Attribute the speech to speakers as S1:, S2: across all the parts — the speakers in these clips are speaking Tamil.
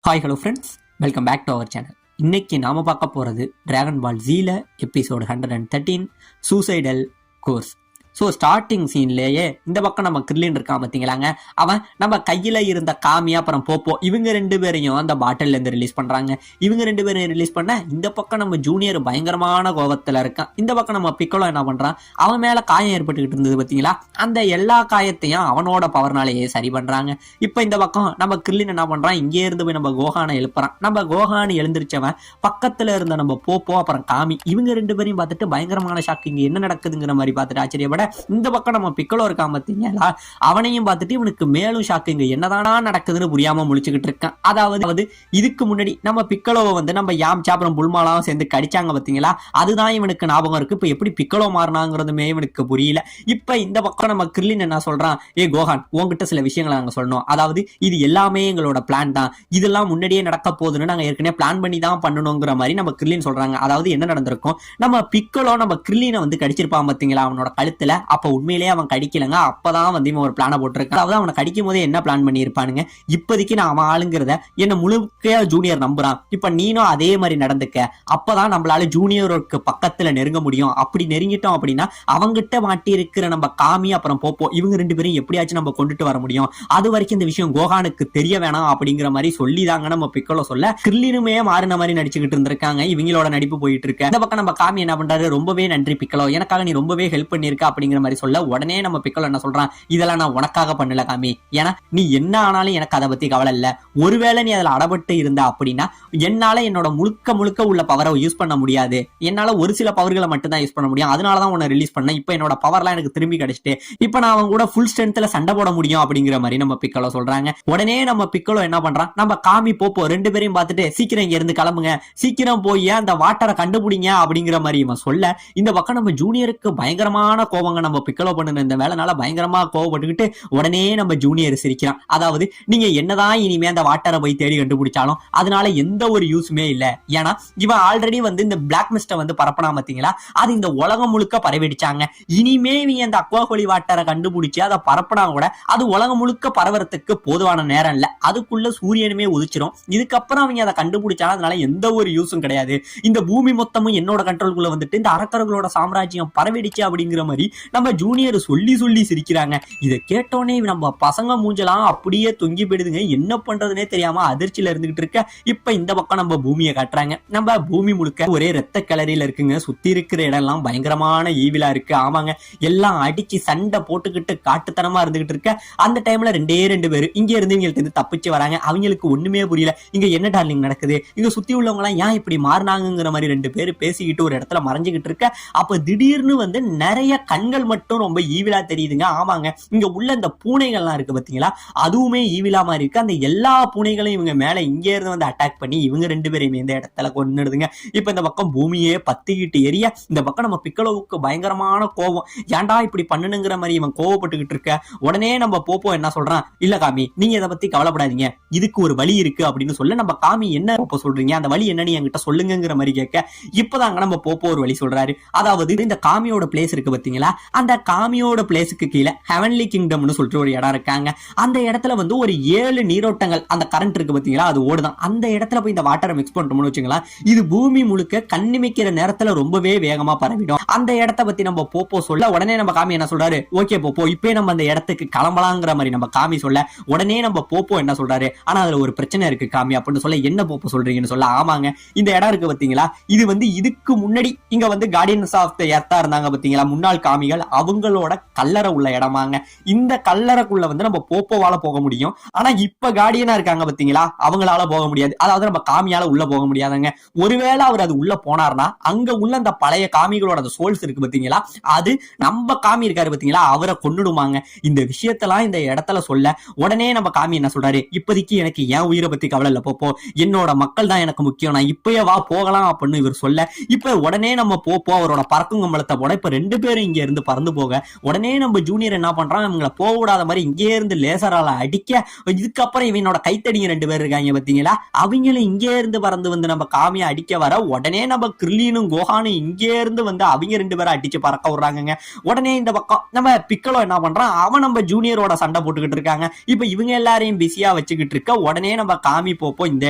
S1: Hi hello friends, welcome back to our channel. இன்னைக்கு நாம பார்க்க போகிறது டிராகன் பால் ஜீல episode 113 suicidal course. So starting சீன்லேயே இந்த பக்கம் நம்ம கிர்லின் இருக்கான் பார்த்தீங்களாங்க, அவன் நம்ம கையில் இருந்த காமி அப்புறம் போப்போ இவங்க ரெண்டு பேரையும் அந்த பாட்டிலேருந்து ரிலீஸ் பண்ணுறாங்க. இவங்க ரெண்டு பேரையும் ரிலீஸ் பண்ண இந்த பக்கம் நம்ம ஜூனியர் பயங்கரமான கோபத்தில் இருக்கான். இந்த பக்கம் நம்ம பிக்கலோ என்ன பண்ணுறான், அவன் மேலே காயம் ஏற்பட்டுக்கிட்டு இருந்தது பார்த்தீங்களா, அந்த எல்லா காயத்தையும் அவனோட பவர்னாலேயே சரி பண்ணுறாங்க. இப்போ இந்த பக்கம் நம்ம கிர்லின் என்ன பண்ணுறான், இங்கே இருந்து போய் நம்ம கோஹானை எழுப்புறான். நம்ம கோஹானை எழுந்திரிச்சவன் பக்கத்தில் இருந்த நம்ம போப்போ அப்புறம் காமி இவங்க ரெண்டு பேரையும் பார்த்துட்டு பயங்கரமான ஷாக், இங்கே என்ன நடக்குதுங்கிற மாதிரி பார்த்துட்டு ஆச்சரியப்பட இந்த பக்கம் நம்ம பிக்கலோ இருக்கான் பார்த்தீங்களா, அவனையும் பார்த்துட்டு இவனுக்கு மேலும் ஷாக்குங்க, என்னதானா நடக்குதுன்னு புரியாம முழிச்சுக்கிட்டு இருக்கான். அதாவது இதுக்கு முன்னாடி நம்ம பிக்கலோவை வந்து நம்ம யாம்சா அப்புறம் புல்மாலாம் சேர்ந்து கடிச்சாங்க பார்த்தீங்களா, அதுதான் இவனுக்கு ஞாபகம் இருக்கு. இப்ப எப்படி பிக்கலோ மாறினாங்கிறதுமே இவனுக்கு புரியல. இப்ப இந்த பக்கம் நம்ம கிர்லின் என்ன சொல்றான், ஏ கோஹான், உங்ககிட்ட சில விஷயங்களை நாங்க சொல்லணும். அதாவது இது எல்லாமே எங்களோட பிளான் தான், இதெல்லாம் முன்னாடியே நடக்க போகுதுன்னு நாங்க ஏற்கனவே பிளான் பண்ணி தான் பண்ணணுங்கிற மாதிரி நம்ம கிர்லின் சொல்றாங்க. அதாவது என்ன நடந்திருக்கும், நம்ம பிக்கலோ நம்ம கிர்லினை வந்து கடிச்சிருப்பான் பார்த்தீங்களா அவனோட கழுத்துல. அப்ப உண்மையிலேயே அவன் கடிக்கலங்க, அப்பதான் வந்து இவன் ஒரு பிளான போட்டிருக்கான். அதாவது அவனை கடிக்கும் போதே என்ன பிளான் பண்ணியிருப்பானுங்க, இப்போதைக்கு நான் அவன் ஆளுங்கிறத என்ன முழுக்க ஜூனியர் நம்புறான், இப்ப நீனும் அதே மாதிரி நடந்துக்க, அப்பதான் நம்மளால ஜூனியருக்கு பக்கத்துல நெருங்க முடியும். அப்படி நெருங்கிட்டோம் அப்படின்னா அவங்கிட்ட மாட்டி இருக்கிற நம்ம காமி அப்புறம் போப்போ இவங்க ரெண்டு பேரும் எப்படியாச்சும் நம்ம கொண்டுட்டு வர முடியும். அது வரைக்கும் இந்த விஷயம் கோஹானுக்கு தெரிய வேணாம் அப்படிங்கிற மாதிரி சொல்லிதாங்க நம்ம பிக்கலோ சொல்ல கிர்லினுமே மாறின மாதிரி நடிச்சுக்கிட்டு இருந்திருக்காங்க. இவங்களோட நடிப்பு போயிட்டு இருக்கு. இந்த பக்கம் நம்ம காமி என்ன பண்றாரு, ரொம்பவே நன்றி பிக்கலோ, எனக்காக நீ ரொம்பவே ஹெல்ப் பண்ணிருக்க அப்படிங்கிற மாதிரி சொல்ல உடனே நம்ம பிக்கலோ என்ன சொல்றான், இதெல்லாம் நான் உனக்காக பண்ணல காமி, ஏன்னா நீ என்ன ஆனாலும் எனக்கு அதை பத்தி கவலை இல்ல. ஒருவேளை நீ அதுல அடப்பட்டு இருந்த அப்படின்னா என்னால என்னோட முழுக்க உள்ள பவரை யூஸ் பண்ண முடியாது, என்னால ஒரு சில பவர்களை மட்டும் தான் யூஸ் பண்ண முடியும், அதனாலதான் உன்னை ரிலீஸ் பண்ண. இப்ப என்னோட பவர்லாம் எனக்கு திரும்பி கிடைச்சிட்டு இப்ப நான் அவன் கூட ஃபுல் ஸ்ட்ரென்த்ல சண்டை போட முடியும் அப்படிங்கிற மாதிரி நம்ம பிக்கலோ சொல்றாங்க. உடனே நம்ம பிக்கலோ என்ன பண்றான், நம்ம காமி போப்போ ரெண்டு பேரையும் பார்த்துட்டு சீக்கிரம் இங்க இருந்து கிளம்புங்க, சீக்கிரம் போய் அந்த வாட்டரை கண்டுபிடிங்க அப்படிங்கிற மாதிரி இவன் சொல்ல இந்த பக்கம் நம்ம ஜூனியருக்கு பயங்கரமான கோவங்க. நம்ம பிக்கலோ பண்ணுன இந்த வேலைனால பயங்கரமா கோவப்பட்டுக்கிட்டு உடனே நம்ம ஜூனியர் சிரிக்கிறான். அதாவது நீங்க என்னதான் இனிமே அந்த வாட்டரை போய் தேடி கண்டுபிடிச்சாலும் அதனால எந்த ஒரு யூஸுமே இல்ல, ஏன்னா இவன் ஆல்ரெடி வந்து இந்த பிளாக் மிஸ்ட வந்து பரப்பனா பாத்தீங்களா, அது இந்த உலகம் முழுக்க பரவிடுச்சாங்க. இனிமே இவங்க அந்த அக்வாஹோலி வாட்டரை கண்டுபிடிச்சு அதை பரப்பினா கூட அது உலகம் முழுக்க பரவறதுக்கு போதுவான நேரம் இல்ல, அதுக்குள்ள சூரியனுமே உதிச்சிடும். இதுக்கப்புறம் அவங்க அதை கண்டுபிடிச்சாலும் அதனால எந்த ஒரு யூஸும் கிடையாது. இந்த பூமி மொத்தமும் என்னோட கண்ட்ரோலுக்குள்ள வந்துட்டு இந்த அரக்கர்களோட சாம்ராஜ்யம் பரவிடுச்சு அப்படிங்கிற மாதிரி நம்ம ஜூனியர் சொல்லி சிரிக்கிறாங்க. இதை கேட்டோன்னே நம்ம பசங்க மூஞ்சலாம் அப்படியே தொங்கி போயிடுதுங்க, என்ன பண்றதுனே தெரியாம அதிர்ச்சியில இருந்துகிட்டு இருக்க. இப்ப இந்த பக்கம் நம்ம பூமியை காட்டுறாங்க. நம்ம பூமி முழுக்க ஒரே ரத்த கலரியில இருக்குங்க, சுத்தி இருக்கிற இடம் எல்லாம் பயங்கரமான ஈவிலா இருக்கு. ஆமாங்க, எல்லாம் அடிச்சு சண்டை போட்டுக்கிட்டு காட்டுத்தனமா இருந்துகிட்டு இருக்க. அந்த டைம்ல ரெண்டு பேர் இங்க இருந்து இவங்களுக்கு தப்பிச்சு வராங்க. அவங்களுக்கு ஒண்ணுமே புரியல, இங்க என்ன டார்லிங் நடக்குது, இங்க சுத்தி உள்ளவங்க எல்லாம் ஏன் இப்படி மாறினாங்கிற மாதிரி ரெண்டு பேர் பேசிக்கிட்டு ஒரு இடத்துல மறைஞ்சுக்கிட்டு இருக்க. அப்ப திடீர்னு வந்து நிறைய கண்கள் மட்டும் ரொம்ப ஈவிலா தெரியுதுங்க. ஆமாங்க, இங்க உள்ள இந்த பூனைகள்லாம் இருக்கு பாத்தீங்களா, அதுவுமே ஈவிலா மாதிரி இருக்கு. அந்த எல்லா பூனைகளையும் இவங்க மேல இங்கே இருந்து வந்து அட்டாக் பண்ணி இவங்க ரெண்டு பேரையும் இந்த இடத்துல கொன்னுடுதுங்க. இப்ப இந்த பக்கம் பூமியே பத்திக்கிட்டு எரிய இந்த பக்கம் நம்ம பிக்கலோவுக்கு பயங்கரமான கோபம், ஏன்டா இப்படி பண்ணணுங்கிற மாதிரி இவன் கோவப்பட்டுக்கிட்டு இருக்க. உடனே நம்ம போப்போ என்ன சொல்றான், இல்ல காமி நீங்க இதை பத்தி கவலைப்படாதீங்க, இதுக்கு ஒரு வழி இருக்கு அப்படின்னு சொல்ல நம்ம காமி என்ன போப்போ சொல்றீங்க, அந்த வழி என்னன்னு என்கிட்ட சொல்லுங்கிற மாதிரி கேட்க இப்பதாங்க நம்ம போப்போ ஒரு வழி சொல்றாரு. அதாவது இந்த காமியோட பிளேஸ் இருக்கு பாத்தீங்களா, அந்த காமியோட பிளேஸுக்கு கீழே ஹெவன்லி கிங்டம்னு சொல்லிட்டு ஒரு இடம் இருக்காங்க. அந்த இடத்துல வந்து ஒரு 7 நீரோட்டங்கள் அந்த கரண்ட் இருக்கு பாத்தீங்களா, அது ஓடுதான். அந்த இடத்துல போய் இந்த வாட்டரை மிக்ஸ் பண்ணிட்டோம்னு வச்சுங்களா, இது பூமி முழுக்க கண்ணிமைக்கிற நேரத்துல ரொம்பவே வேகமா பரவிடும். அந்த இடத்த பத்தி நம்ம போப்போ சொல்ல உடனே நம்ம காமி என்ன சொல்றாரு, ஓகே போப்போ இப்பே நம்ம அந்த இடத்துக்கு கிளம்பலாங்கிற மாதிரி நம்ம காமி சொல்ல உடனே நம்ம போப்போ என்ன சொல்றாரு, ஆனா அதுல ஒரு பிரச்சனை இருக்கு காமி அப்படின்னு சொல்ல, என்ன போப்போ சொல்றீங்கன்னு சொல்ல, ஆமாங்க இந்த இடம் இருக்கு பாத்தீங்களா, இது வந்து இதுக்கு முன்னாடி இங்க வந்து கார்டியன்ஸ் ஆஃப் த எர்த்தா இருந்தாங்க பாத்தீங்களா முன்னாள் காமிகள், அவங்களோட கல்லறை உள்ள இடமாங்க. இந்த கல்லறைக்குள்ள வந்து நம்ம போப்போவால போக முடியும், ஆனா இப்ப கார்டியனா இருக்காங்க பாத்தீங்களா அவங்களால போக முடியாது. அதாவது நம்ம காமியால உள்ள போக முடியாதுங்க. ஒருவேளை அவர் அது உள்ள போனார்னா அங்க உள்ள அந்த பழைய காமிகளோட அந்த சோல்ஸ் இருக்கு பாத்தீங்களா, அது நம்ம காமி இருக்காரு பாத்தீங்களா அவரை கொன்னுடுமாங்க. இந்த விஷயத்தெல்லாம் இந்த இடத்துல சொல்ல உடனே நம்ம காமி என்ன சொல்றாரு, இப்போதைக்கு எனக்கு என் உயிரை பத்தி கவலை இல்ல போப்போ, என்னோட மக்கள் தான் எனக்கு முக்கியம், நான் இப்பயே வா போகலாம் அப்படின்னு இவர் சொல்ல இப்ப உடனே நம்ம போப்போ அவரோட பறக்கும் கம்பளத்தை போட இப்ப ரெண்டு பேரும் இங்க இருந்து இருந்து பறந்து போக உடனே நம்ம ஜூனியர் என்ன பண்றான், இவங்களை போக விடாத மாதிரி இங்கே இருந்து லேசரால அடிக்க, இதுக்கப்புறம் இவனோட கைத்தடிங்க 2 பேர் இருக்காங்க பாத்தீங்களா, அவங்களும் இங்கே இருந்து பறந்து வந்து நம்ம காமியை அடிக்க வர உடனே நம்ம கிர்லீனும் கோஹானும் இங்கே இருந்து வந்து அவங்க 2 பேரும் அடிச்சு பறக்க விடுறாங்க. உடனே இந்த பக்கம் நம்ம பிக்கலோ என்ன பண்றான், அவன் நம்ம ஜூனியரோட சண்டை போட்டுக்கிட்டு இருக்காங்க. இப்ப இவங்க எல்லாரையும் பிஸியா வச்சுக்கிட்டு இருக்க உடனே நம்ம காமி போப்போ இந்த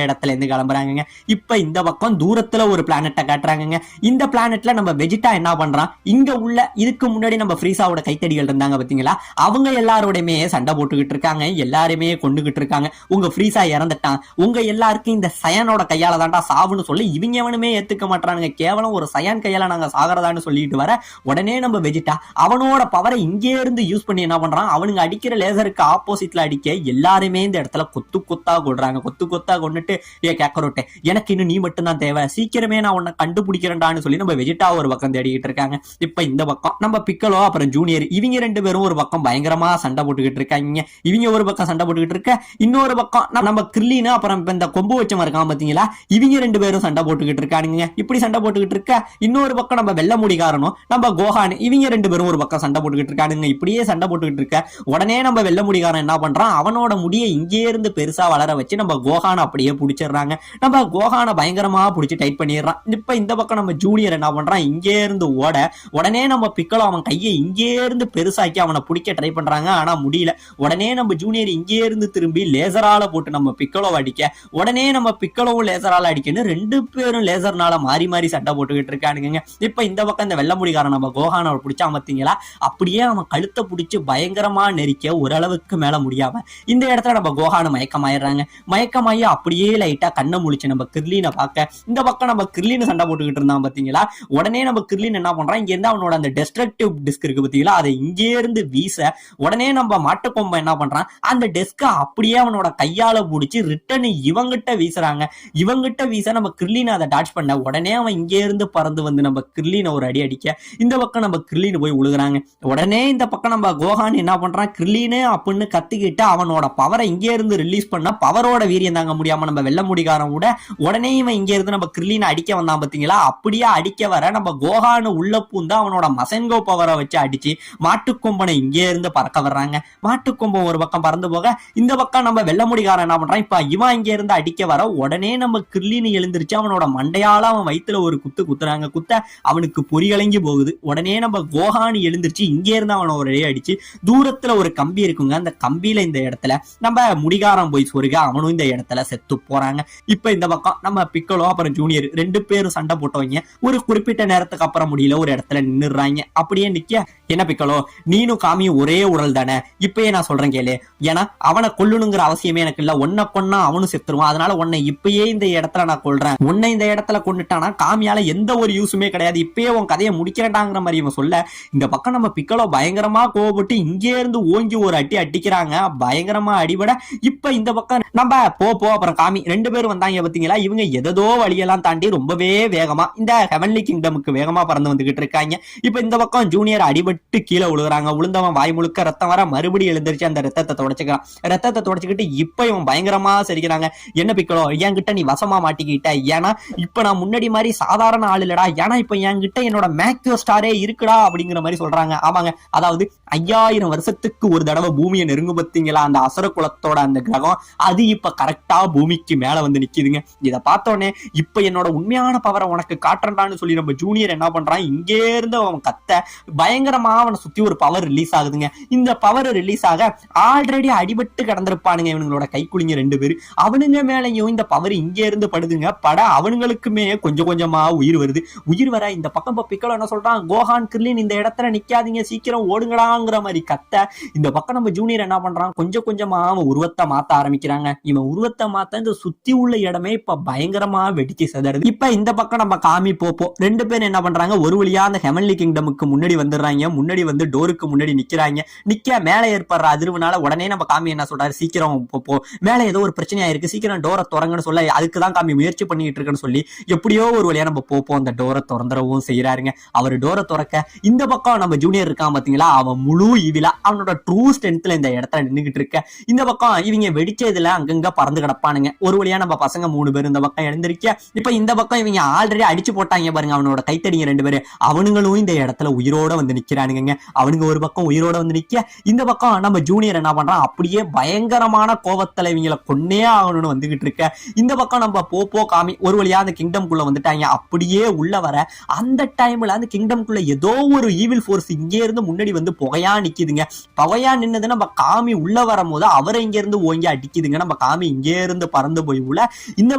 S1: இடத்துல இருந்து கிளம்புறாங்க. இப்ப இந்த பக்கம் தூரத்துல ஒரு பிளானட்டை காட்டுறாங்க. இந்த பிளானட்ல நம்ம வெஜிடா என்ன பண்றான், இங்க உள்ள இதுக்கு முன்னாடி நம்ம ஃப்ரீசாவோட கைத்தடிகள் இருந்தாங்க பாத்தீங்களா, அவங்க எல்லாரோடையுமே சண்டை போட்டுக்கிட்டு இருக்காங்க, எல்லாருமே கொண்டுகிட்டு இருக்காங்க. உங்க ஃப்ரீசா இறந்துட்டான், உங்க எல்லாருக்கும் இந்த சயானோட கையால தாண்டா சாவுன்னு சொல்லி இவங்க எவனுமே ஏத்துக்க மாட்டானுங்க. கேவலம் ஒரு சயான் கையால நாங்க சாகரதான்னு சொல்லிட்டு வர உடனே நம்ம வெஜிடா அவனோட பவரை இங்கே இருந்து யூஸ் பண்ணி என்ன பண்றான், அவனுங்க அடிக்கிற லேசருக்கு ஆப்போசிட்ல அடிக்க எல்லாருமே இந்த இடத்துல கொத்து கொத்தா கொள்றாங்க. கொத்து கொத்தா கொண்டுட்டு கேக்கரோட்டே எனக்கு இன்னும் நீ மட்டும் தான் தேவை, சீக்கிரமே நான் உன்னை கண்டுபிடிக்கிறேன்டான்னு சொல்லி நம்ம வெஜிடா ஒரு பக்கம் தேடிக்கிட்டு இருக்காங்க. இப்ப இந்த பக்கம் நம்ம பிக்கலோ அப்புறம் ஜூனியர் இவங்க 2 பேரும் ஒரு பக்கம் பயங்கரமா சண்டை போட்டுக்கிட்டு இருக்காங்க. இவங்க ஒரு பக்கம் சண்டை போட்டுக்கிட்டு இருக்க, இன்னொரு பக்கம் நம்ம கிர்லீன் அப்புறம் இந்த கொம்பு வச்சமா இருக்கான் பாத்தீங்களா, இவங்க 2 பேரும் சண்டை போட்டுக்கிட்டு இருக்கானுங்க. இப்படி சண்டை போட்டுக்கிட்டு இருக்க இன்னொரு பக்கம் நம்ம வெள்ள முடிகாரனும் நம்ம கோஹான் இவங்க 2 பேரும் ஒரு பக்கம் சண்டை போட்டுக்கிட்டு இருக்கானுங்க. இப்படியே சண்டை போட்டுக்கிட்டு இருக்க உடனே நம்ம வெள்ள முடிகாரன் என்ன பண்றான், அவனோட முடியை இங்கே இருந்து பெருசா வளர வச்சு நம்ம கோஹான் அப்படியே பிடிச்சிடுறாங்க. நம்ம கோஹானை பயங்கரமா பிடிச்சி டைட் பண்ணிடுறான். இப்ப இந்த பக்கம் நம்ம ஜூனியர் என்ன பண்றான், இங்கே இருந்து ஓட உடனே நம்ம பிக்கலோ அவன் கையை இங்கே இருந்து பெருசாக்கி அவனை பிடிக்க ட்ரை பண்றாங்க. ஆனா முடியல. உடனே நம்ம ஜூனியர் இங்கே இருந்து திரும்பி லேசரால போட்டு நம்ம பிக்கலோ அடிக்க உடனே நம்ம பிக்கலோவும் லேசரால அடிக்கணும். 2 பேரும் லேசர்னால மாறி மாறி சண்டை போட்டுக்கிட்டு இருக்கானுங்க. இப்ப இந்த பக்கம் இந்த வெள்ள முடிகாரன் நம்ம கோஹானை பிடிச்சா பாத்தீங்களா, அப்படியே அவன் கழுத்தை பிடிச்சு பயங்கரமா நெரிக்க ஓரளவுக்கு மேல முடியாம இந்த இடத்துல நம்ம கோஹானு மயக்கமாயிடுறாங்க. மயக்கமாயி அப்படியே லைட்டா கண்ணை முழிச்சு நம்ம கிர்லீனை பார்க்க இந்த பக்கம் நம்ம கிர்லீன் சண்டை போட்டுக்கிட்டு இருந்தான் பாத்தீங்களா, உடனே நம்ம கிர்லீன் என்ன பண்றான், இங்க இருந்து அவனோட அந்த டெஸ்ட்ரக்டிவ் டிஸ்க் இருக்கு பாத்தீங்களா, அதை இங்கே இருந்து வீச உடனே நம்ம மாட்டுக்கொம்ப என்ன பண்றான், அந்த டெஸ்க அப்படியே அவனோட கையால பிடிச்சி ரிட்டர்ன் இவங்கிட்ட வீசுறாங்க. இவங்கிட்ட வீச நம்ம கிர்லீன் அதை டாச் பண்ண உடனே அவன் இங்கே இருந்து பறந்து வந்து நம்ம கிர்லீனை ஒரு அடி அடிக்க இந்த பக்கம் நம்ம கிர்லீன் போய் விழுகுறாங்க. உடனே இந்த பக்கம் நம்ம கோஹான் என்ன பண்றான், கிர்லீனு அப்படின்னு கத்திக்கிட்டு அவனோட பவரை இங்கே இருந்து ரிலீஸ் பண்ண பவரோட வீரியம் தாங்க முடியாம நம்ம வெள்ள முடிகாரன் கூட உடனே இவன் இங்க இருந்து நம்ம கிர்லீனை அடிக்க வந்தான் பாத்தீங்களா, அப்படியே அடிக்க வர நம்ம கோஹானு உள்ள பூந்து அவனோட மசன்கோ பவரை வச்சு அடிச்சு மாட்டுக்கொம்பனை இங்கே இருந்து பறக்க வர்றாங்க. மாட்டுக்கொம்பன் ஒரு பக்கம் பறந்து போக இந்த பக்கம் நம்ம வெள்ள முடிகாரன் என்ன பண்றான், இப்ப இவன் இங்க இருந்து அடிக்க வர உடனே நம்ம கிர்லீனு எழுந்திருச்சு அவனோட மண்டையால அவன் வயித்துல ஒரு குத்து குத்துறாங்க. குத்த அவனுக்கு பொறிகலங்கி போகுது. உடனே நம்ம கோஹானு எழுந்திருச்சு இங்கே இருந்து அவனை ஒரு அடிச்சு தூரத்துல ஒரு கம்பி இருக்குங்க, அந்த கம்பியில இந்த இடத்துல நம்ம முடிகாரம் போய் சொருக அவனும் இந்த இடத்துல செத்து போறாங்க. இப்ப இந்த பக்கம் நம்ம பிக்கலோ அப்புறம் ஜூனியர் 2 பேரும் சண்டை போட்டவங்க ஒரு குறிப்பிட்ட நேரத்துக்கு அப்புறம் முடியல ஒரு இடத்துல நின்னுறாங்க. அப்படியே நிக்க, என்ன பிக்கலோ நீனும் காமியும் ஒரே உடல் தானே, இப்பயே நான் சொல்றேன் கேளு, ஏன்னா அவனை கொல்லணுங்கிற அவசியமே எனக்கு இல்ல, உன்னை கொன்னா அவனும் செத்துருவான், அதனால உன்னை இப்பயே இந்த இடத்துல நான் கொல்றேன், உன்னை இந்த இடத்துல கொண்டுட்டானா காமியால எந்த ஒரு யூஸுமே கிடையாது, இப்பயே உன் கதையை முடிக்கிறேன்டாங்கிற மாதிரி இவன் சொல்ல இந்த பக்கம் நம்ம பிக்கலோ பயங்கரமா கோவப்பட்டு இங்கே இருந்து ஓங்கி ஒரு அடி அடிக்கிறாங்க. பயங்கரமா அடிபட இப்ப இந்த பக்கம் நம்ம போ அப்புறம் காமி 2 பேரும் வந்தாங்க பாத்தீங்களா, இவங்க எதோ வழியெல்லாம் தாண்டி ரொம்பவே வேகமா இந்த ஹெவன்லி கிங்டமுக்கு வேகமா பறந்து வந்துகிட்டு இருக்காங்க. இப்ப இந்த பக்கம் ஜூனியர் அடிபட்டு கீழே விழுகுறாங்க. விழுந்தவன் வாய் முழுக்க ரத்தம் வர மறுபடியும் எழுந்திருச்சு அந்த ரத்தத்தை தொடச்சுக்கிறான். ரத்தத்தை தொடச்சுக்கிட்டு இப்ப இவன் பயங்கரமா சிரிக்கிறாங்க. என்ன பிக்கலோ என்கிட்ட நீ வசமா மாட்டிக்கிட்ட, ஏன்னா இப்ப நான் முன்னாடி மாதிரி சாதாரண ஆள் இல்லடா, ஏன்னா இப்ப என்கிட்ட என்னோட மேக்யோ ஸ்டாரே இருக்குடா அப்படிங்கிற மாதிரி சொல்றாங்க. ஆமாங்க, அதாவது 5000 வருஷத்துக்கு ஒரு தடவை பூமியை நெருங்கும் பார்த்தீங்களா, அந்த அசுர குலத்தோட அந்த கிரகம் அது இப்ப கரெக்டா பூமிக்கு மேல வந்து நிக்குதுங்க. இதை பார்த்தோன்னே இப்ப என்னோட உண்மையான பவரை உனக்கு காட்டுறான்னு சொல்லி நம்ம ஜூனியர் என்ன பண்றான், இங்கே இருந்து அவன் கத்த பயங்கரமா அவனை சுத்தி ஒரு பவர் ரிலீஸ் ஆகுதுங்க. இந்த பவர் ரிலீஸ் ஆக ஆல்ரெடி அடிபட்டு கிடந்திருப்பானுங்க இவங்களோட கைக்குலிங்க 2 பேரு, அவனுங்க மேலையும் இந்த பவர் இங்கே இருந்து படுதுங்க. பட அவனுங்களுக்குமே கொஞ்சம் கொஞ்சமா உயிர் வருது. உயிர் வர இந்த பக்கம் பிக்கலோ என்ன சொல்றான், கோஹான் கிர்லின் இந்த இடத்துல நிக்காதீங்க, சீக்கிரம் ஓடுங்களாங்கிற மாதிரி கத்த இந்த பக்கம் நம்ம ஜூனியர் என்ன பண்றான், கொஞ்சம் கொஞ்சமா அவன் உருவத்தை மாத்த ஆரம்பிக்கிறாங்க. இவன் உருவத்தை மாத்த இந்த சுத்தி உள்ள இடமே இப்ப பயங்கரமா வெடிச்சு செதறுது. இப்ப இந்த பக்கம் நம்ம காமி போப்போ 2 பேரும் என்ன பண்றாங்க, ஒரு வழியா அந்த ஹெவன்லி கிங்டமுக்கு முன்னாடி வந்துடுறாங்க. முன்னாடி வந்து டோருக்கு முன்னாடி நிக்கிறாங்க. நிக்க மேல ஏற்படுற அதிர்வுனால உடனே நம்ம காமி என்ன சொல்றாரு, சீக்கிரம் போ, மேல ஏதோ ஒரு பிரச்சனையா இருக்கு, சீக்கிரம் டோரை திறங்கன்னு சொல்ல அதுக்குதான் காமி முயற்சி பண்ணிட்டு இருக்குன்னு சொல்லி எப்படியோ ஒரு வழியா நம்ம போப்போம் அந்த டோரை திறந்துடவும் செய்யறாருங்க. அவர் டோரை திறக்க இந்த பக்கம் நம்ம ஜூனியர் இருக்கான் பாத்தீங்களா, அவன் முழு இவிலா அவனோட ட்ரூ ஸ்ட்ரென்த்ல இந்த இடத்துல நின்னுகிட்டு இருக்க. இந்த பக்கம் இவங்க வெடிச்சதுல அங்கங்க பறந்து கிடப்பானுங்க. ஒரு வழியா நம்ம பசங்க 3 பேர் இந்த பக்கம் எழுந்திருக்க. இப்ப இந்த பக்கம் இவங்க ஆல்ரெடி அடிச்சு போட்டாங்க பாருங்க அவனோட கைத்தடிங்க 2 பேரு, அவனுங்களும் இந்த இடத்துல உயிரோட வந்து நிக்கிறாங்க. நிக்கிறானுங்க. அவனுங்க ஒரு பக்கம் உயிரோட வந்து நிக்க, இந்த பக்கம் நம்ம ஜூனியர் என்ன பண்றான், அப்படியே பயங்கரமான கோவத்துல இவங்களை கொன்னே ஆகணும்னு வந்துகிட்டு இருக்க. இந்த பக்கம் நம்ம போ காமி ஒரு வழியா அந்த கிங்டம் குள்ள வந்துட்டாங்க. அப்படியே உள்ள வர அந்த டைம்ல அந்த கிங்டம் குள்ள ஏதோ ஒரு ஈவில் ஃபோர்ஸ் இங்கே இருந்து முன்னாடி வந்து புகையா நிக்குதுங்க. புகையா நின்னது நம்ம காமி உள்ள வரும் போது அவரை இங்க இருந்து ஓங்கி அடிக்குதுங்க. நம்ம காமி இங்கே இருந்து பறந்து போய் உள்ள இந்த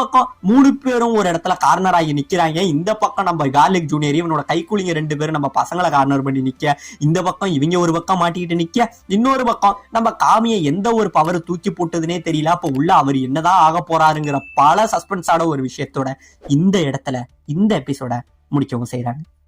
S1: பக்கம் 3 பேரும் ஒரு இடத்துல கார்னர் ஆகி நிக்கிறாங்க. இந்த பக்கம் நம்ம கார்லிக் ஜூனியர் இவனோட கைக்கூலிங்க 2 பேரும் நம்ம பசங்களை கார்னர் பண்ணி நிக்க, இந்த பக்கம் இவங்க ஒரு பக்கம் மாட்டிக்கிட்டு நிக்க, இன்னொரு பக்கம் நம்ம காமியை எந்த ஒரு பவர் தூக்கி போட்டதுனே தெரியல. அப்ப உள்ள அவர் என்னதான் ஆக போறாருங்கிற பல சஸ்பென்ஸான ஒரு விஷயத்தோட இந்த இடத்துல இந்த எபிசோட முடிக்கவும் செய்யறாங்க.